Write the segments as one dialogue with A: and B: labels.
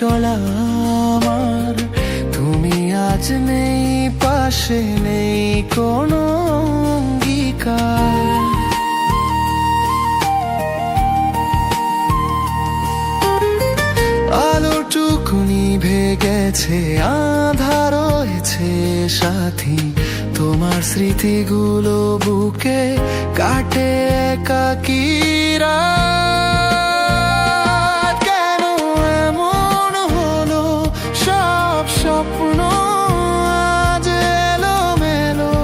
A: চলা আমার, তুমি আজ নেই পাশে, নেই কোনো অঙ্গীকার। আলোটুকু নিভে গেছে, আঁধার হয়েছে সাথী, তোমার স্মৃতিগুলো বুকে কাটে একাকী রাত। কেন এমন হলো, সব স্বপ্ন আজ এলোমেলো,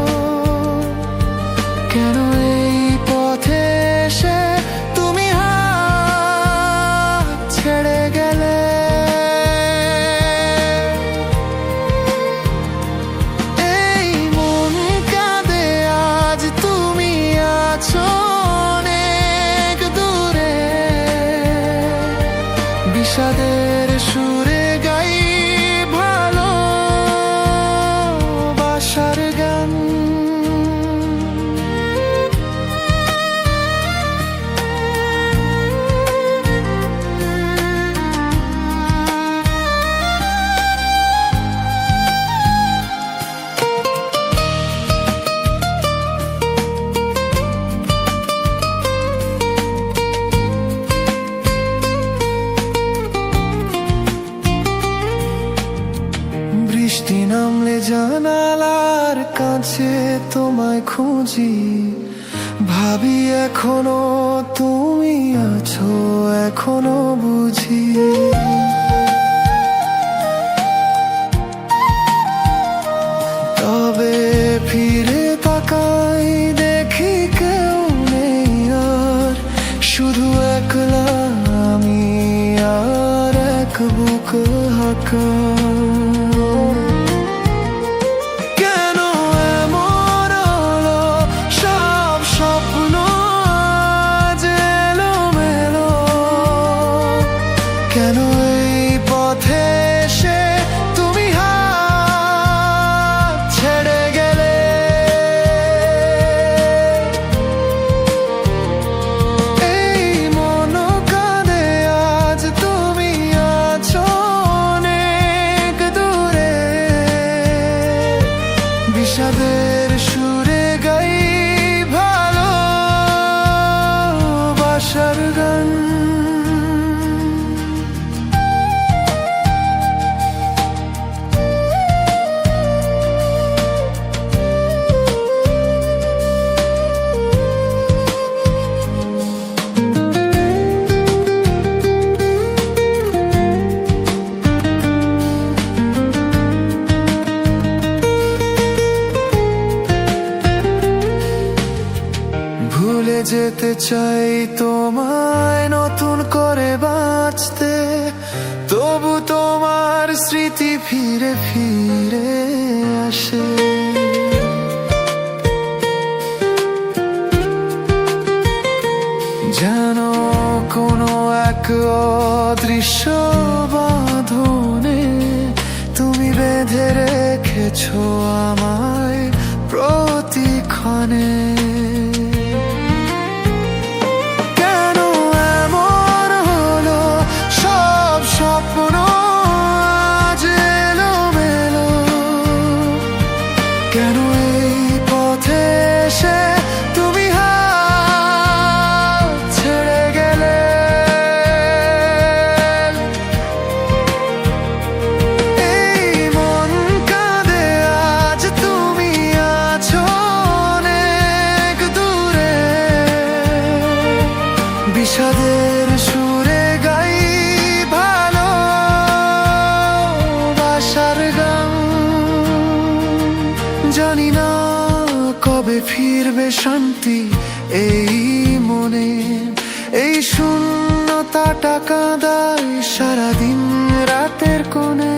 A: কেন এই পথে এসে তুমি হাত ছেড়ে গেলে। এই মন কাঁদে আজ, তুমি আছো অনেক দূরে, বিষাদের সুরে গাই ভালোবাসার গান। বৃষ্টি নামলে জানালার কাছে তোমায় খুঁজি, ভাবি এখনো তুমি আছো, এখনো বুঝি। তবে ফিরে তাকাই, দেখি কেউ নেই আর, শুধু একলা আমি আর এক বুক হাঁকা। কেন এই পথে এসে তুমি হাত ছেড়ে গেলে। এই মন কাঁদে আজ, তুমি আছো অনেক দূরে, বিষাদের সুরে গাই ভালোবাসার গান। ভুলে যেতে চাই তোমায়, নতুন করে বাঁচতে, তবু তোমার স্মৃতি ফিরে ফিরে আসে। যেন কোনো এক অদৃশ্য বাঁধনে তুমি বেঁধে রেখেছো আমায় প্রতিক্ষণে। কেন এই পথে এসে তুমি হাত ছেড়ে গেলে। এই মন কাঁদে আজ, তুমি আছো অনেক দূরে, বিষাদের সুরে গাই ভালোবাসার গান। জানি না কবে ফিরবে শান্তি এই মনে, এই শূন্যতাটা কাঁদায় সারাদিন রাতের কোণে।